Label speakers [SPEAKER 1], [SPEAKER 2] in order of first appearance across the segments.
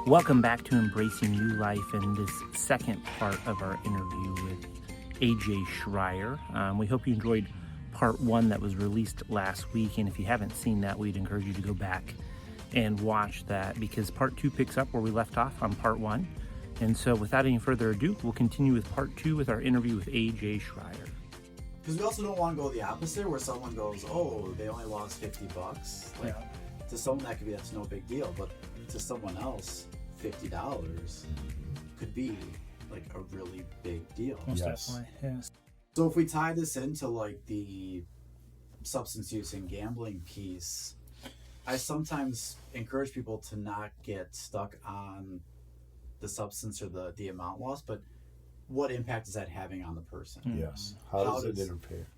[SPEAKER 1] Welcome back to Embracing New Life and this second part of our interview with AJ Schreier. We hope you enjoyed part one that was released last week, and if you haven't seen that, we'd encourage you to go back and watch that because part two picks up where we left off on part one. And so without any further ado, we'll continue with part two with our interview with AJ Schreier.
[SPEAKER 2] Because we also don't want to go the opposite where someone goes, oh, they only lost $50. Like, to someone that's no big deal, but to someone else, $50 could be like a really big deal.
[SPEAKER 1] Most definitely, yes.
[SPEAKER 2] So if we tie this into like the substance use and gambling piece, I sometimes encourage people to not get stuck on the substance or the amount lost, but what impact is that having on the person?
[SPEAKER 3] Yes. How does it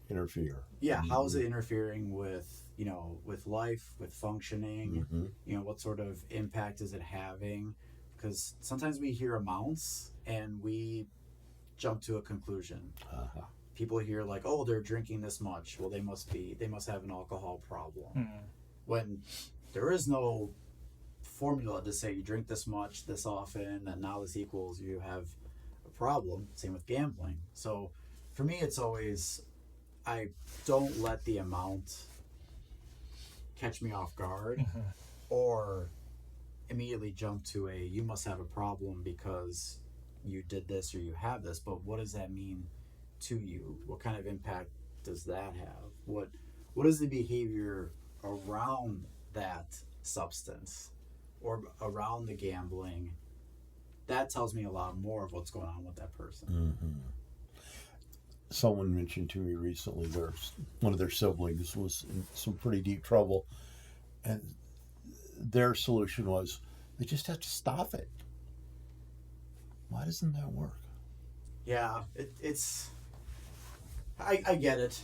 [SPEAKER 3] interfere?
[SPEAKER 2] Yeah. How is it interfering with, with life, with functioning? What sort of impact is it having? Because sometimes we hear amounts and we jump to a conclusion. People hear like, oh, they're drinking this much. Well, they must have an alcohol problem. When there is no formula to say you drink this much, this often, and now this equals you have a problem. Same with gambling. So for me, it's always, I don't let the amount catch me off guard or immediately jump to you must have a problem because you did this or you have this, but what does that mean to you? What kind of impact does that have? What is the behavior around that substance or around the gambling? That tells me a lot more of what's going on with that person.
[SPEAKER 3] Someone mentioned to me recently one of their siblings was in some pretty deep trouble, and their solution was they just have to stop it. Why doesn't that work?
[SPEAKER 2] Yeah, I get it.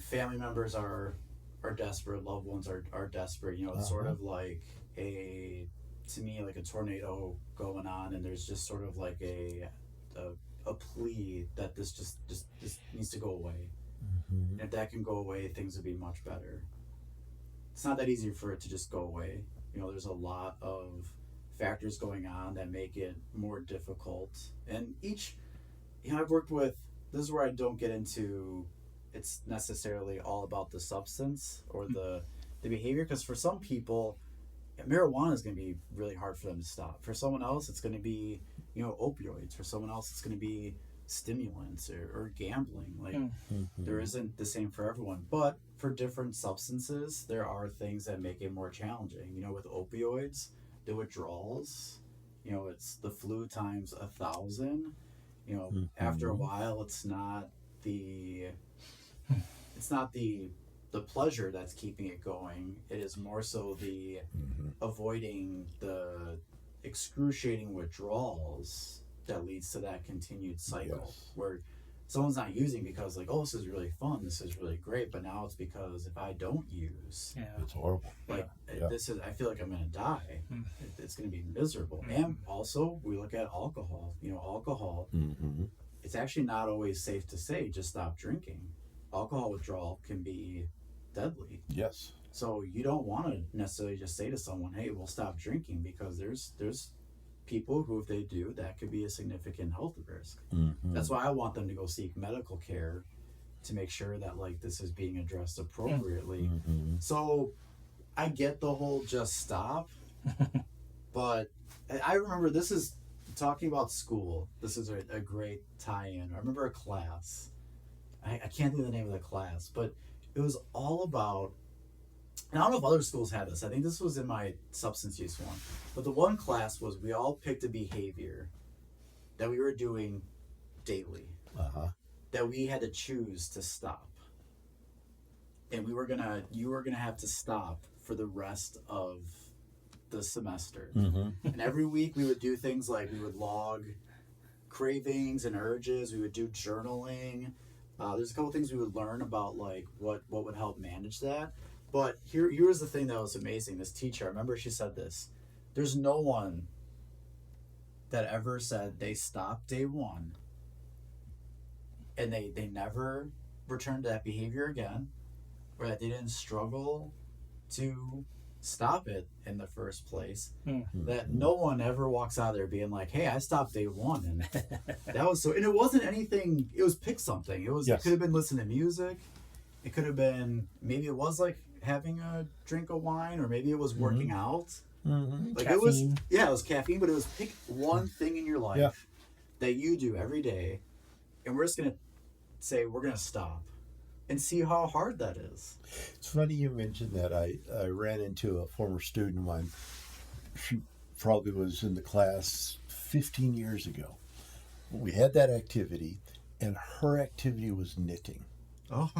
[SPEAKER 2] Family members are desperate. Loved ones are desperate. It's sort of like to me, like a tornado going on, and there's just sort of like a plea that this just needs to go away. And if that can go away, things would be much better. It's not that easy for it to just go away. There's a lot of factors going on that make it more difficult. And I've worked with, this is where I don't get into, it's necessarily all about the substance or the behavior, because for some people, marijuana is going to be really hard for them to stop. For someone else, it's going to be, opioids. For someone else, it's going to be stimulants or gambling. Like, there isn't the same for everyone. But for different substances, there are things that make it more challenging. With opioids, the withdrawals, it's the flu times 1,000. After a while, it's not the pleasure that's keeping it going. It is more so the avoiding the excruciating withdrawals that leads to that continued cycle where someone's not using because like, oh, this is really fun, this is really great, but now it's because if I don't use,
[SPEAKER 3] it's horrible.
[SPEAKER 2] This is, I feel like I'm gonna die. It's gonna be miserable. And also we look at alcohol. Alcohol. It's actually not always safe to say just stop drinking. Alcohol withdrawal can be deadly.
[SPEAKER 3] Yes.
[SPEAKER 2] So you don't want to necessarily just say to someone, hey, we'll stop drinking, because there's people who, if they do, that could be a significant health risk. That's why I want them to go seek medical care to make sure that like this is being addressed appropriately. So I get the whole just stop, but I remember, this is talking about school. This is a great tie-in. I remember a class. I can't think of the name of the class, but it was all about, and I don't know if other schools had this. I think this was in my substance use one. But the one class was we all picked a behavior that we were doing daily that we had to choose to stop. And you were gonna have to stop for the rest of the semester. And every week we would do things like we would log cravings and urges. We would do journaling. There's a couple things we would learn about like what would help manage that. But here was the thing that was amazing. This teacher, I remember she said this. There's no one that ever said they stopped day one and they never returned to that behavior again, or that they didn't struggle to stop it in the first place,
[SPEAKER 1] Mm-hmm.
[SPEAKER 2] that no one ever walks out there being like, hey, I stopped day one, and that was so, and it wasn't anything, it was pick something. It
[SPEAKER 3] Yes.
[SPEAKER 2] could have been listening to music, it could have been, maybe it was like having a drink of wine, or maybe it was working out. Like it was,
[SPEAKER 1] Caffeine.
[SPEAKER 2] yeah, it was caffeine, but it was pick one thing in your life
[SPEAKER 3] Yeah.
[SPEAKER 2] that you do every day, and we're just gonna say we're gonna stop and see how hard that is.
[SPEAKER 3] It's funny you mentioned that. I ran into a former student of mine. She probably was in the class 15 years ago. We had that activity, and her activity was knitting.
[SPEAKER 2] Oh,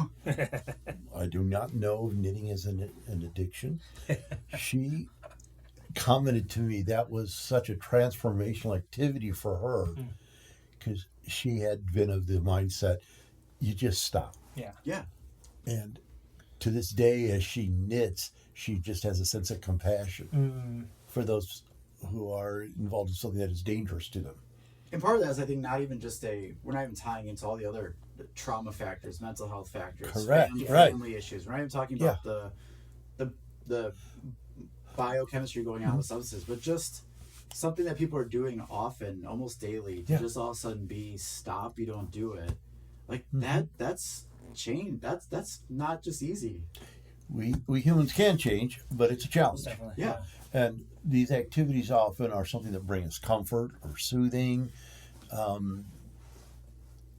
[SPEAKER 3] I do not know if knitting is an addiction. She commented to me that was such a transformational activity for her because she had been of the mindset, you just stop.
[SPEAKER 1] Yeah.
[SPEAKER 2] yeah.
[SPEAKER 3] And to this day, as she knits, she just has a sense of compassion for those who are involved in something that is dangerous to them.
[SPEAKER 2] And part of that is, I think, not even just we're not even tying into all the other trauma factors, mental health factors,
[SPEAKER 3] Correct, right.
[SPEAKER 2] family issues. We're not even talking about the biochemistry going on with substances, but just something that people are doing often, almost daily, to just all of a sudden be stop, you don't do it. Like that's change. That's not just easy.
[SPEAKER 3] We humans can change, but it's a challenge.
[SPEAKER 1] Definitely.
[SPEAKER 2] Yeah.
[SPEAKER 3] And these activities often are something that bring us comfort or soothing.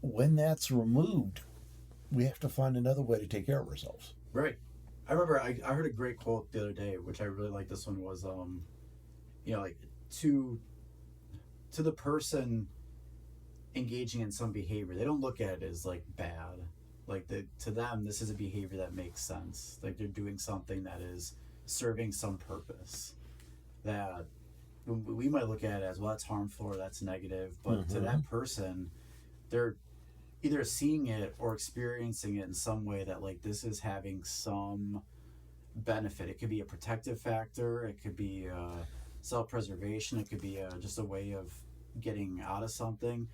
[SPEAKER 3] When that's removed, we have to find another way to take care of ourselves.
[SPEAKER 2] Right. I remember I heard a great quote the other day, which I really like. This one was, like to the person engaging in some behavior, they don't look at it as like bad. Like to them, this is a behavior that makes sense. Like they're doing something that is serving some purpose. That we might look at it as, well, that's harmful or that's negative, but to that person, they're either seeing it or experiencing it in some way that, like, this is having some benefit. It could be a protective factor, it could be self-preservation, it could be just a way of getting out of something.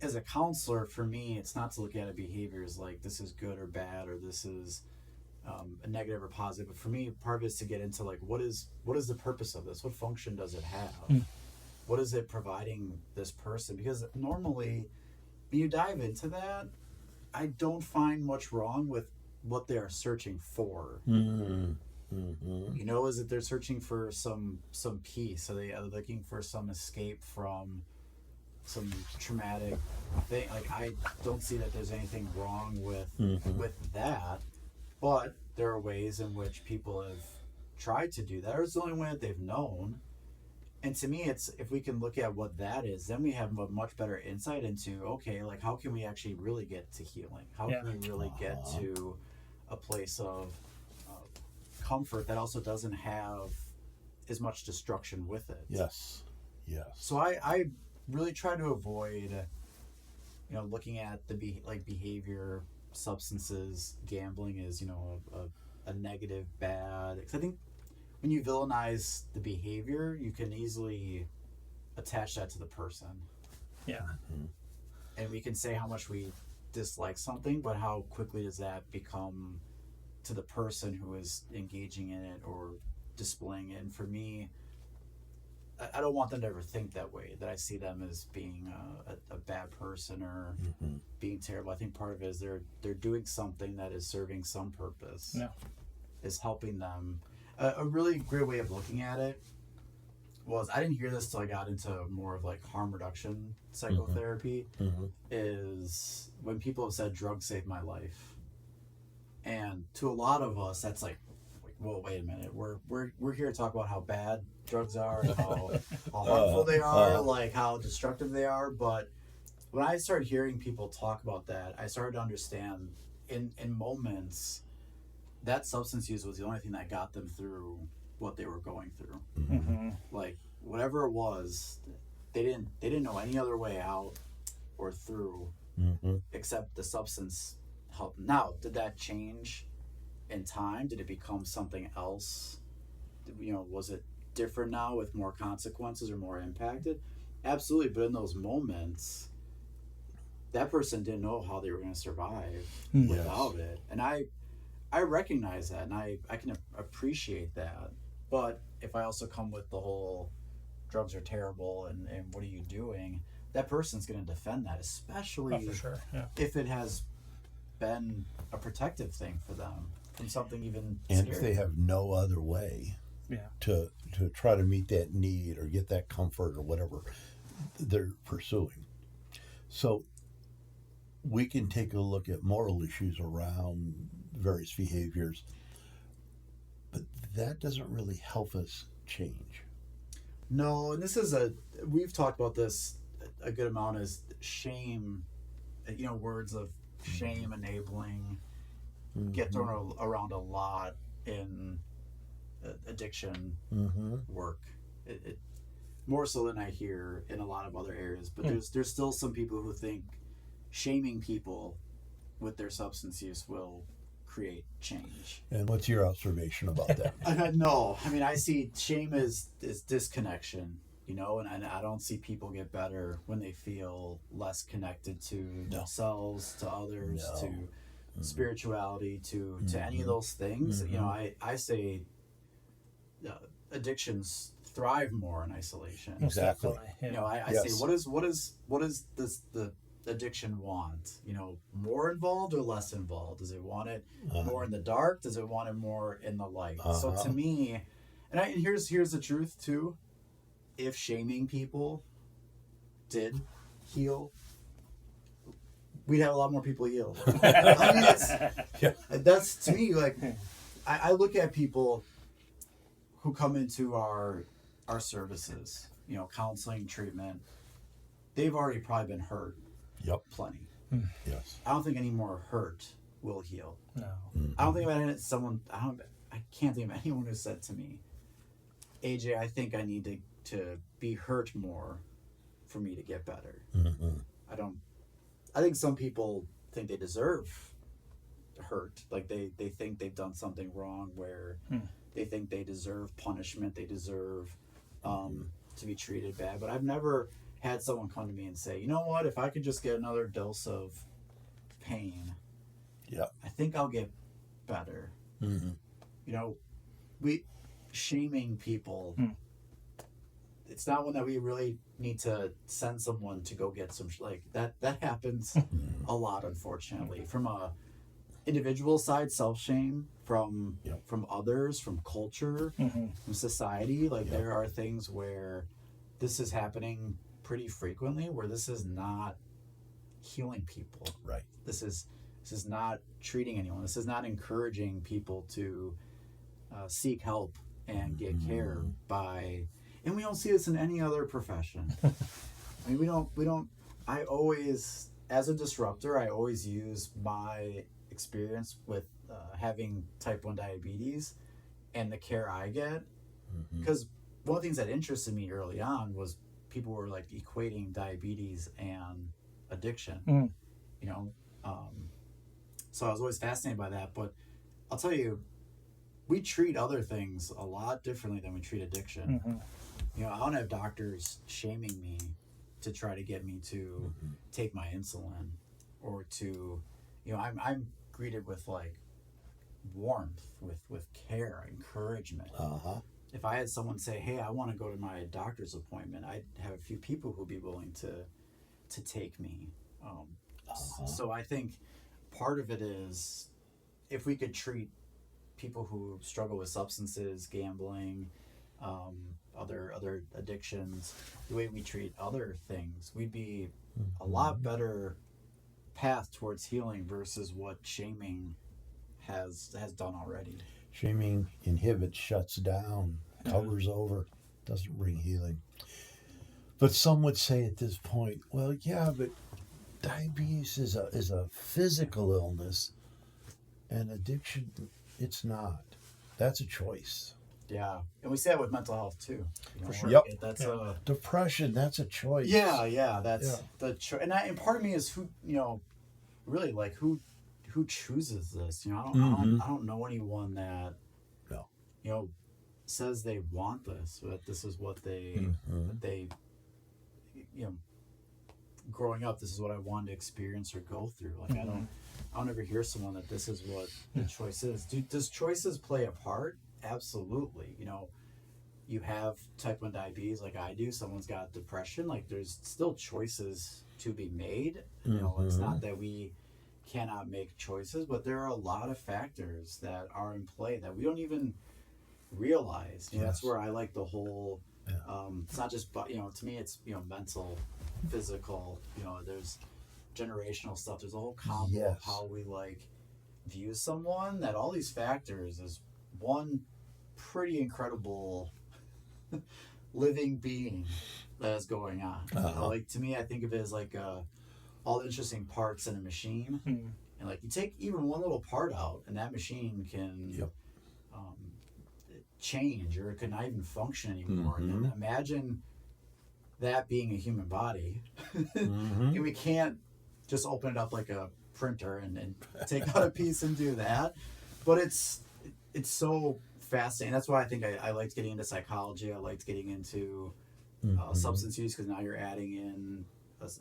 [SPEAKER 2] As a counselor, for me, it's not to look at a behavior as like this is good or bad, or this is a negative or positive. But for me, part of it is to get into like what is the purpose of this? What function does it have? What is it providing this person? Because normally, when you dive into that, I don't find much wrong with what they are searching for. You know, is it they're searching for some peace? Are they looking for some escape from some traumatic thing? Like, I don't see that there's anything wrong with that, but there are ways in which people have tried to do that, or it's the only way that they've known. And to me, it's, if we can look at what that is, then we have a much better insight into, okay, like, how can we actually really get to healing? How can we really get to a place of comfort that also doesn't have as much destruction with it?
[SPEAKER 3] Yes.
[SPEAKER 2] So I really try to avoid, looking at the behavior, substances, gambling is, a negative, bad. Because I think when you villainize the behavior, you can easily attach that to the person.
[SPEAKER 1] Yeah.
[SPEAKER 2] And we can say how much we dislike something, but how quickly does that become to the person who is engaging in it or displaying it? And for me, I don't want them to ever think that way, that I see them as being a bad person or being terrible. I think part of it is they're doing something that is serving some purpose, is helping them. A really great way of looking at it was, I didn't hear this till I got into more of like harm reduction psychotherapy, is when people have said drugs saved my life. And to a lot of us, that's like, well, wait a minute, we're here to talk about how bad drugs are and how harmful they are, like how destructive they are. But when I started hearing people talk about that, I started to understand in moments that substance use was the only thing that got them through what they were going through. Like whatever it was, they didn't know any other way out or through except the substance helped. Now, did that change in time? Did it become something else? Was it different now with more consequences or more impacted? Absolutely. But in those moments, that person didn't know how they were going to survive without it. And I I recognize that, and I can appreciate that. But if I also come with the whole drugs are terrible and what are you doing, that person's going to defend that, especially
[SPEAKER 1] for sure. Yeah.
[SPEAKER 2] if it has been a protective thing for them from something even
[SPEAKER 3] And
[SPEAKER 2] scarier.
[SPEAKER 3] if they have no other way
[SPEAKER 1] Yeah.
[SPEAKER 3] to try to meet that need or get that comfort or whatever they're pursuing. So we can take a look at moral issues around various behaviors, but that doesn't really help us change.
[SPEAKER 2] No, and we've talked about this a good amount, is shame, words of shame enabling get thrown around a lot in addiction work. It more so than I hear in a lot of other areas, but there's still some people who think shaming people with their substance use will create change.
[SPEAKER 3] And what's your observation about that?
[SPEAKER 2] No, I mean, I see shame is disconnection, and I don't see people get better when they feel less connected to themselves, to others, to spirituality, to any of those things. I say addictions thrive more in isolation.
[SPEAKER 3] Exactly.
[SPEAKER 1] Yeah.
[SPEAKER 2] I say, what is this the addiction want? More involved or less involved? Does it want it more in the dark? Does it want it more in the light? So to me, and here's the truth too. If shaming people did heal, we'd have a lot more people healed. I mean, that's to me, like, I look at people who come into our services, counseling, treatment. They've already probably been hurt.
[SPEAKER 3] Yep.
[SPEAKER 2] Plenty.
[SPEAKER 3] Yes.
[SPEAKER 2] I don't think any more hurt will heal.
[SPEAKER 1] No.
[SPEAKER 2] I don't think about someone. I can't think of anyone who said to me, AJ, I think I need to be hurt more for me to get better. I think some people think they deserve hurt. Like they think they've done something wrong, where they think they deserve punishment. They deserve to be treated bad. But I've never had someone come to me and say, you know what, if I could just get another dose of pain, I think I'll get better. We shaming people, it's not one that we really need to send someone to go get some that happens a lot, unfortunately, from a individual side, self-shame, from others, from culture, from society. There are things where this is happening pretty frequently, where this is not healing people.
[SPEAKER 3] Right.
[SPEAKER 2] This is not treating anyone. This is not encouraging people to seek help and get care by. And we don't see this in any other profession. I mean, we don't. I always, as a disruptor, I always use my experience with having type 1 diabetes and the care I get, because one of the things that interested me early on was people were like equating diabetes and addiction. So I was always fascinated by that. But I'll tell you, we treat other things a lot differently than we treat addiction. I don't have doctors shaming me to try to get me to take my insulin, or to, I'm greeted with like warmth, with care, encouragement. If I had someone say, hey, I want to go to my doctor's appointment, I'd have a few people who'd be willing to take me. So I think part of it is, if we could treat people who struggle with substances, gambling, other addictions, the way we treat other things, we'd be a lot better path towards healing versus what shaming has done already.
[SPEAKER 3] Shaming inhibits, shuts down, covers over, doesn't bring healing. But some would say at this point, well, yeah, but diabetes is a physical illness, and addiction, it's not. That's a choice.
[SPEAKER 2] Yeah, and we say that with mental health too.
[SPEAKER 3] For sure.
[SPEAKER 2] Yep.
[SPEAKER 3] Depression, that's a choice.
[SPEAKER 2] Yeah, that's the choice. And part of me is who really, like, who chooses this. I don't know anyone that says they want this, but this is what they growing up, this is what I wanted to experience or go through. Like, I don't ever hear someone that this is what the choice is. Does choices play a part? Absolutely. You know, you have type 1 diabetes like I do. Someone's got depression. Like, there's still choices to be made. You know, it's not that we cannot make choices, but there are a lot of factors that are in play that we don't even realize. You know, that's where I like the whole, it's not just, but, you know, to me, it's, you know, mental, physical, you know, there's generational stuff. There's a whole combo of how we like view someone, that all these factors is one pretty incredible living being that is going on. You know, like, to me, I think of it as like all the interesting parts in a machine, and like you take even one little part out and that machine can change, or it could not even function anymore. And imagine that being a human body. And we can't just open it up like a printer and take out a piece and do that. But it's so fascinating. That's why I think I liked getting into psychology. I liked getting into substance use, because now you're adding in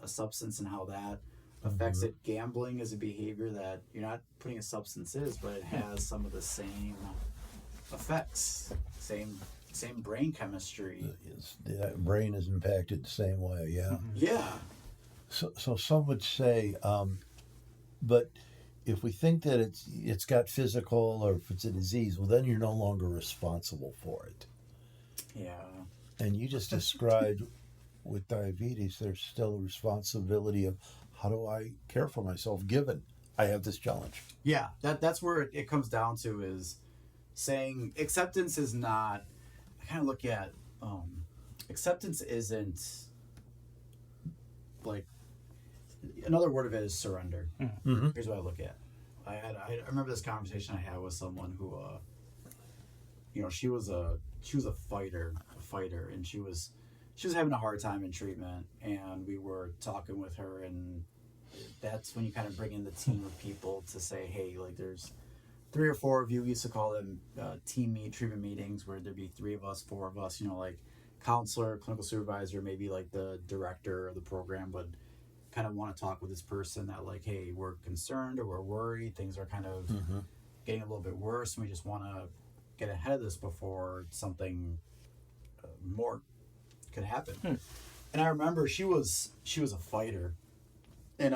[SPEAKER 2] a substance and how that affects it. Gambling is a behavior that you're not putting a substance in, but it has some of the same effects, same brain chemistry.
[SPEAKER 3] The brain is impacted the same way.
[SPEAKER 2] Yeah.
[SPEAKER 3] So some would say, but if we think that it's got physical, or if it's a disease, well, then you're no longer responsible for it.
[SPEAKER 2] Yeah.
[SPEAKER 3] And you just described with diabetes, there's still a responsibility of how do I care for myself given I have this challenge.
[SPEAKER 2] Yeah, that's where it comes down to, is saying acceptance is not, I kind of look at acceptance isn't like, another word of it is surrender. Here's what I look at. I remember this conversation I had with someone who you know, she was a fighter, and she was having a hard time in treatment, and we were talking with her, and that's when you kind of bring in the team of people to say, hey, like, there's 3 or 4 of you. We used to call them treatment meetings, where there'd be 3 of us, 4 of us, you know, like counselor, clinical supervisor, maybe like the director of the program would kind of want to talk with this person that, like, hey, we're concerned or we're worried, things are kind of getting a little bit worse, and we just want to get ahead of this before something more could happen. And I remember she was a fighter, and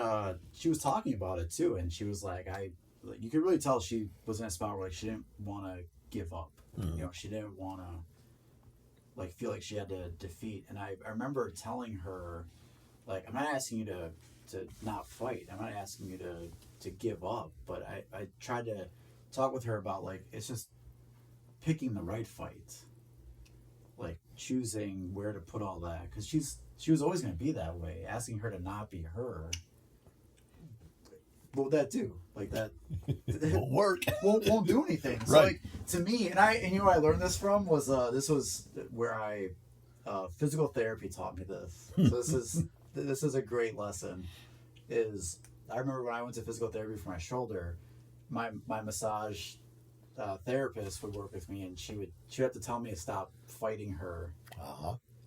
[SPEAKER 2] she was talking about it too, and she was like, you could really tell she was in a spot where, like, she didn't want to give up. You know, she didn't want to, like, feel like she had to defeat. And I remember telling her, like, I'm not asking you to not fight. I'm not asking you to give up. But I tried to talk with her about, like, it's just picking the right fight. Like, choosing where to put all that. Because she was always going to be that way. Asking her to not be her, what would that do? Like, that
[SPEAKER 3] won't work.
[SPEAKER 2] won't do anything. So,
[SPEAKER 3] Right.
[SPEAKER 2] like, to me, and you know where I learned this from was this was where physical therapy taught me this. So this is a great lesson. Is I remember when I went to physical therapy for my shoulder, my massage therapist would work with me, and she would have to tell me to stop fighting her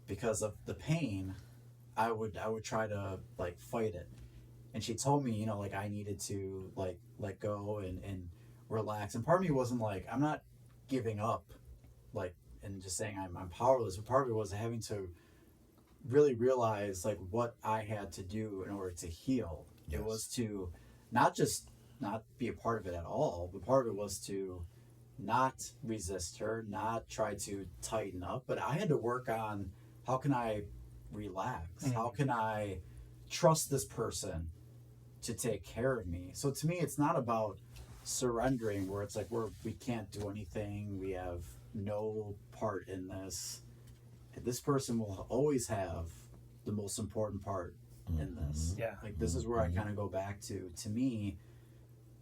[SPEAKER 2] because of the pain. I would try to, like, fight it. And she told me, you know, like, I needed to, like, let go and relax. And part of me wasn't like, I'm not giving up, like, and just saying I'm powerless. But part of it was having to really realize, like, what I had to do in order to heal. Yes. It was to not just not be a part of it at all, but part of it was to not resist her, not try to tighten up. But I had to work on, how can I relax? How can I trust this person to take care of me? So to me, it's not about surrendering, where it's like we can't do anything, we have no part in this. This person will always have the most important part in this.
[SPEAKER 1] Yeah.
[SPEAKER 2] Like, this is where I kind of go back to me,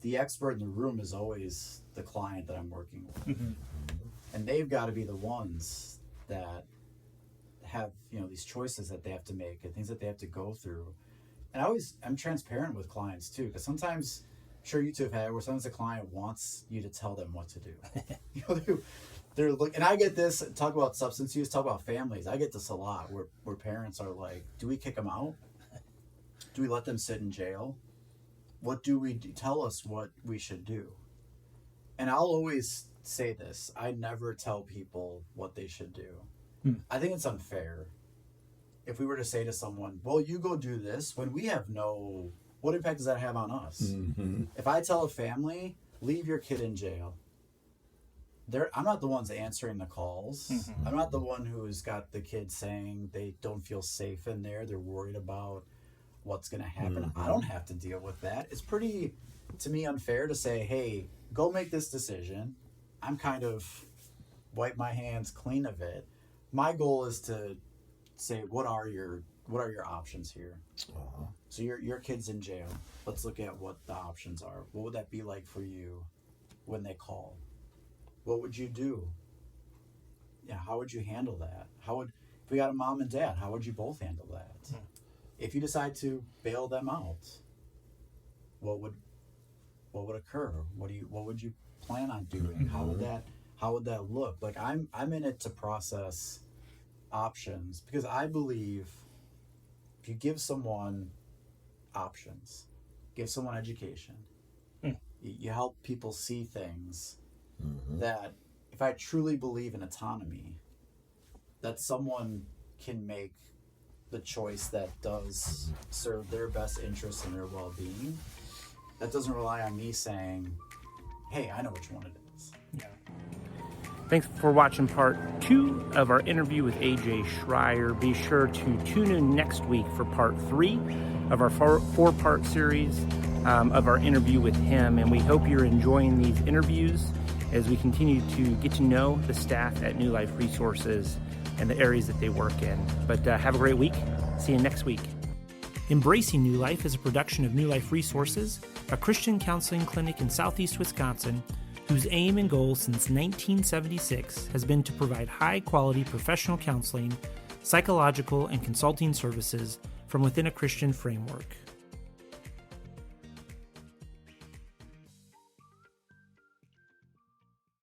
[SPEAKER 2] the expert in the room is always the client that I'm working with. And they've got to be the ones that have, you know, these choices that they have to make and things that they have to go through. And I'm transparent with clients too, because sometimes, I'm sure you two have had, where sometimes the client wants you to tell them what to do. You know, they're looking, and I get this, talk about substance use, talk about families. I get this a lot, where parents are like, do we kick them out? Do we let them sit in jail? What do we do? Tell us what we should do. And I'll always say this. I never tell people what they should do. I think it's unfair if we were to say to someone, well, you go do this, when we have what impact does that have on us? Mm-hmm. If I tell a family, leave your kid in jail, I'm not the ones answering the calls. Mm-hmm. I'm not the one who's got the kids saying they don't feel safe in there. They're worried about what's going to happen. Mm-hmm. I don't have to deal with that. It's pretty, to me, unfair to say, hey, go make this decision. I'm kind of wipe my hands clean of it. My goal is to say, what are your options here? Uh-huh. So your kid's in jail. Let's look at what the options are. What would that be like for you when they call? What would you do? Yeah, how would you handle that? If we got a mom and dad, how would you both handle that? Yeah. If you decide to bail them out, what would occur? What would you plan on doing? Mm-hmm. How would that look? Like I'm in it to process options, because I believe if you give someone options, give someone education, you help people see things. Mm-hmm. That if I truly believe in autonomy, that someone can make the choice that does serve their best interests and their well-being, that doesn't rely on me saying, hey, I know which one it is.
[SPEAKER 1] Yeah. Thanks for watching part 2 of our interview with AJ Schreier. Be sure to tune in next week for part 3 of our four-part series of our interview with him. And we hope you're enjoying these interviews as we continue to get to know the staff at New Life Resources and the areas that they work in. But have a great week. See you next week. Embracing New Life is a production of New Life Resources, a Christian counseling clinic in southeast Wisconsin, whose aim and goal since 1976 has been to provide high-quality professional counseling, psychological, and consulting services from within a Christian framework.